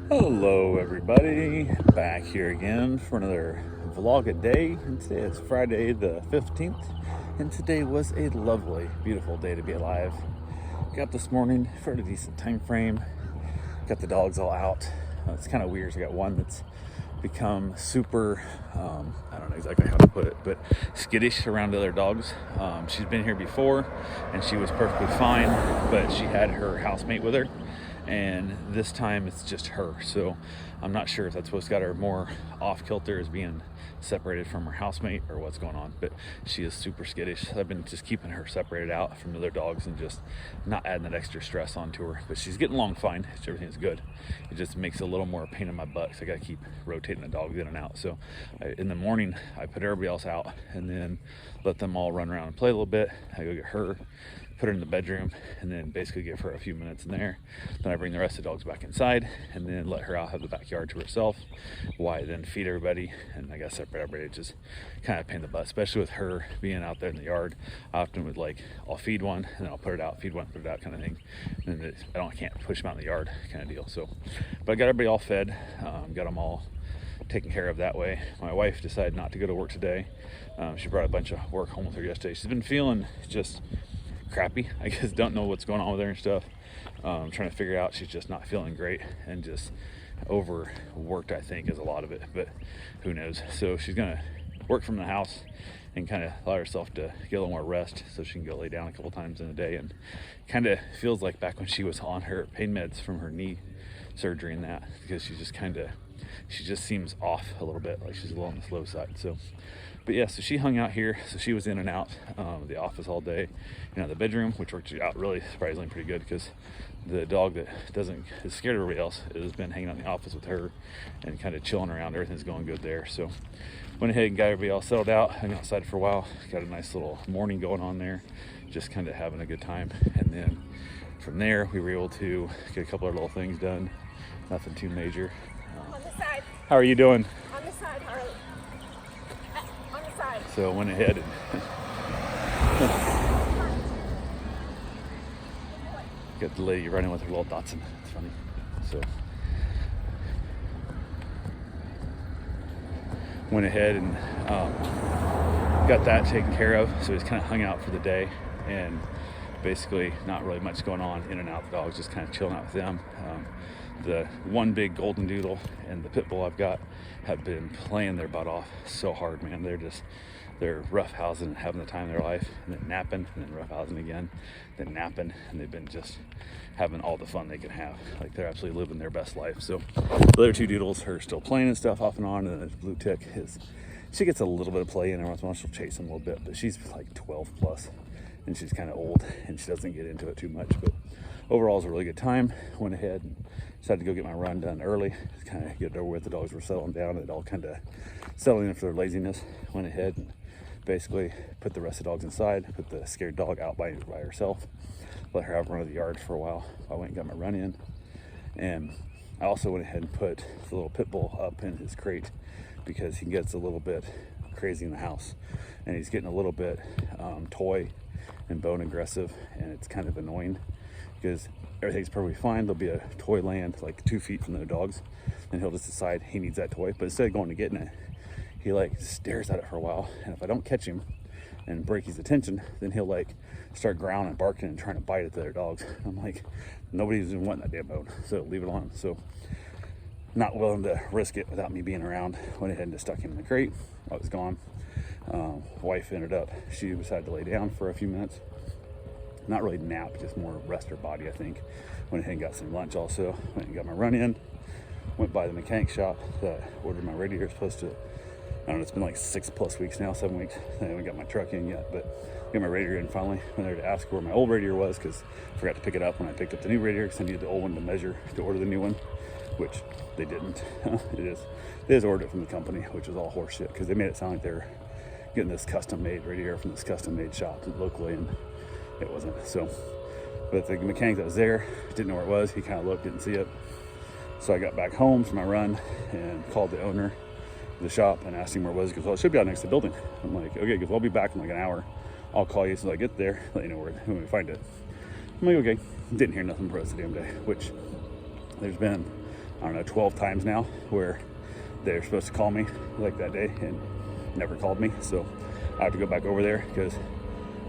Hello everybody, back here again for another vlog a day, and today is Friday the 15th, and today was a lovely, beautiful day to be alive. Got up this morning for a decent time frame, got the dogs all out. It's kind of weird, I got one that's become super, I don't know exactly how to put it, but skittish around other dogs. She's been here before and she was perfectly fine, but she had her housemate with her, and this time it's just her. So I'm not sure if that's what's got her more off kilter, is being separated from her housemate, or what's going on, but she is super skittish. I've been just keeping her separated out from the other dogs and just not adding that extra stress onto her, but she's getting along fine. Everything's good. It just makes it a little more pain in my butt, so I gotta keep rotating the dogs in and out. So in the morning I put everybody else out and then let them all run around and play a little bit. I go get her, put her in the bedroom, and then basically give her a few minutes in there. Then I bring the rest of the dogs back inside and then let her out, have the backyard to herself, while I then feed everybody. And I gotta separate everybody. It's just kind of a pain in the butt, especially with her being out there in the yard. I often would, like, I'll feed one and then I'll put it out, feed one, put it out, kind of thing. And I can't push them out in the yard, kind of deal. So, but I got everybody all fed, got them all taken care of that way. My wife decided not to go to work today. She brought a bunch of work home with her yesterday. She's been feeling just crappy, I guess. Don't know what's going on with her and stuff. Trying to figure out, she's just not feeling great and just overworked, I think, is a lot of it, but who knows. So she's gonna work from the house and kind of allow herself to get a little more rest so she can go lay down a couple times in a day. And kind of feels like back when she was on her pain meds from her knee surgery and that, because she just seems off a little bit, like she's a little on the slow side. So, but yeah, so she hung out here. So she was in and out the office all day, the bedroom, which worked out really surprisingly pretty good, because the dog that is scared of everybody else has been hanging out in the office with her and kind of chilling around. Everything's going good there. So went ahead and got everybody all settled out, hung outside for a while, got a nice little morning going on there, just kind of having a good time. And then from there we were able to get a couple of little things done, nothing too major. On the side. How are you doing? On the side, Harley. On the side. So went ahead and got the lady running with her little Dachshund. It's funny. So went ahead and got that taken care of. So he's kind of hung out for the day, and basically not really much going on in and out. The dogs just kind of chilling out with them. The one big golden doodle and the pit bull I've got have been playing their butt off so hard, man. They're roughhousing and having the time of their life, and then napping, and then roughhousing again, then napping, and they've been just having all the fun they can have. Like, they're absolutely living their best life. So the other two doodles are still playing and stuff off and on, and the blue tick she gets a little bit of play in her once in a while. She'll chase them a little bit, but she's like 12 plus, and she's kind of old, and she doesn't get into it too much. But overall, it's a really good time. Went ahead and decided to go get my run done early, kind of get it over with. The dogs were settling down, it all kind of settling in for their laziness. Went ahead and basically put the rest of the dogs inside, put the scared dog out by herself, let her have a run of the yard for a while. I went and got my run in, and I also went ahead and put the little pit bull up in his crate, because he gets a little bit crazy in the house, and he's getting a little bit toy and bone aggressive, and it's kind of annoying because everything's perfectly fine. There'll be a toy land like 2 feet from the dogs, and he'll just decide he needs that toy, but instead of going to getting it, he like stares at it for a while, and if I don't catch him and break his attention, then he'll like start growling and barking and trying to bite at the other dogs. I'm like, nobody's even wanting that damn bone, so leave it alone. So not willing to risk it without me being around, went ahead and just stuck him in the crate. I was gone. Wife ended up, she decided to lay down for a few minutes, not really nap, just more rest her body, I think. Went ahead and got some lunch also, went and got my run in, went by the mechanic shop that ordered my radiator. Supposed to, I don't know, it's been like 6+ weeks now, 7 weeks. I haven't got my truck in yet, but got my radiator in finally. Went there to ask where my old radiator was, because I forgot to pick it up when I picked up the new radiator, because I needed the old one to measure to order the new one, which they didn't. They just ordered it from the company, which was all horseshit, because they made it sound like they're getting this custom-made radiator from this custom-made shop locally, and it wasn't. So, but the mechanic that was there didn't know where it was. He kind of looked, didn't see it. So I got back home from my run and called the owner of the shop and asked him where it was. He goes, well, it should be out next to the building. I'm like, okay. He goes, well, I'll be back in like an hour. I'll call you as soon as I get there, let you know when we find it. I'm like, okay. Didn't hear nothing for the rest of the damn day, which there's been I don't know, 12 times now where they're supposed to call me like that day and never called me. So I have to go back over there because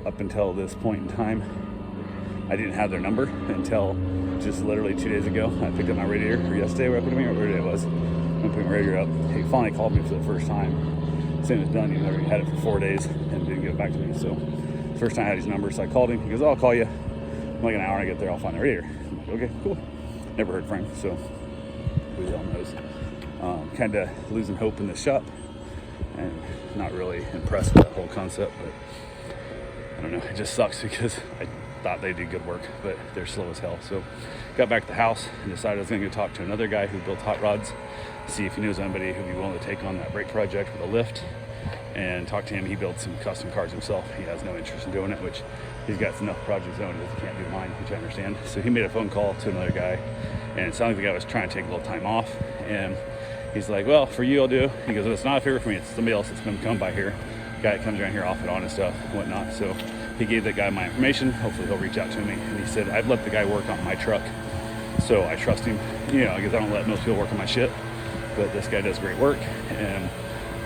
up until this point in time, I didn't have their number until just literally 2 days ago. I picked up my radiator, or yesterday where I put it in, or whatever it was. I put my radiator up. He finally called me for the first time. As soon as done, he already had it for 4 days and didn't get it back to me. So first time I had his number, so I called him. He goes, "Oh, I'll call you. In like an hour when I get there, I'll find the radiator." I'm like, "Okay, cool." Never heard from him, so who the hell knows. Kind of losing hope in this shop and not really impressed with that whole concept, but I don't know, it just sucks because I thought they did good work, but they're slow as hell. So got back to the house and decided I was going to go talk to another guy who built hot rods, see if he knows anybody who'd be willing to take on that brake project with a lift, and talk to him. He builds some custom cars himself. He has no interest in doing it, which he's got enough projects owned that he can't do mine, which I understand. So he made a phone call to another guy, and it sounded like the guy was trying to take a little time off, and he's like, "Well, for you, I'll do." He goes, "It's not a favor for me. It's somebody else that's going to come by here. Guy that comes around here off and on and stuff, and whatnot." So he gave that guy my information. Hopefully he'll reach out to me. And he said, "I've let the guy work on my truck, so I trust him. You know, because I don't let most people work on my shit, but this guy does great work." And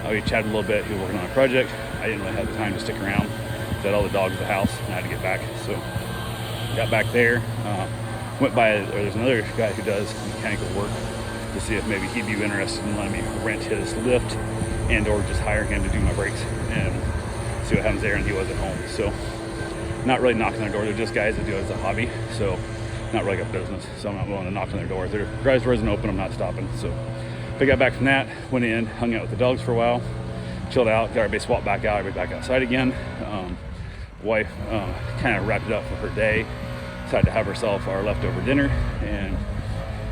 we chatted a little bit. He was working on a project. I didn't really have the time to stick around. I had all the dogs at the house, and I had to get back. So got back there. Went by, or there's another guy who does mechanical work, to see if maybe he'd be interested in letting me rent his lift and or just hire him to do my brakes and see what happens there. And he was at home, so not really knocking on their door. They're just guys that do it as a hobby, so not really like a business. So I'm not willing to knock on their door. If their garage door isn't open, I'm not stopping. So I got back from that, went in, hung out with the dogs for a while, chilled out, got everybody swapped back out, everybody back outside again. Wife kind of wrapped it up for her day, decided to have herself our leftover dinner, and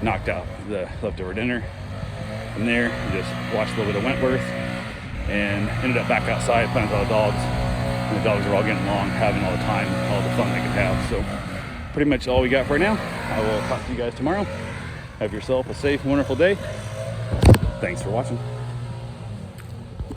knocked out the leftover dinner. From there, we just watched a little bit of Wentworth and ended up back outside playing with all the dogs. And the dogs are all getting along, having all the time, all the fun they can have. So pretty much all we got for now. I will talk to you guys tomorrow. Have yourself a safe, wonderful day. Thanks for watching.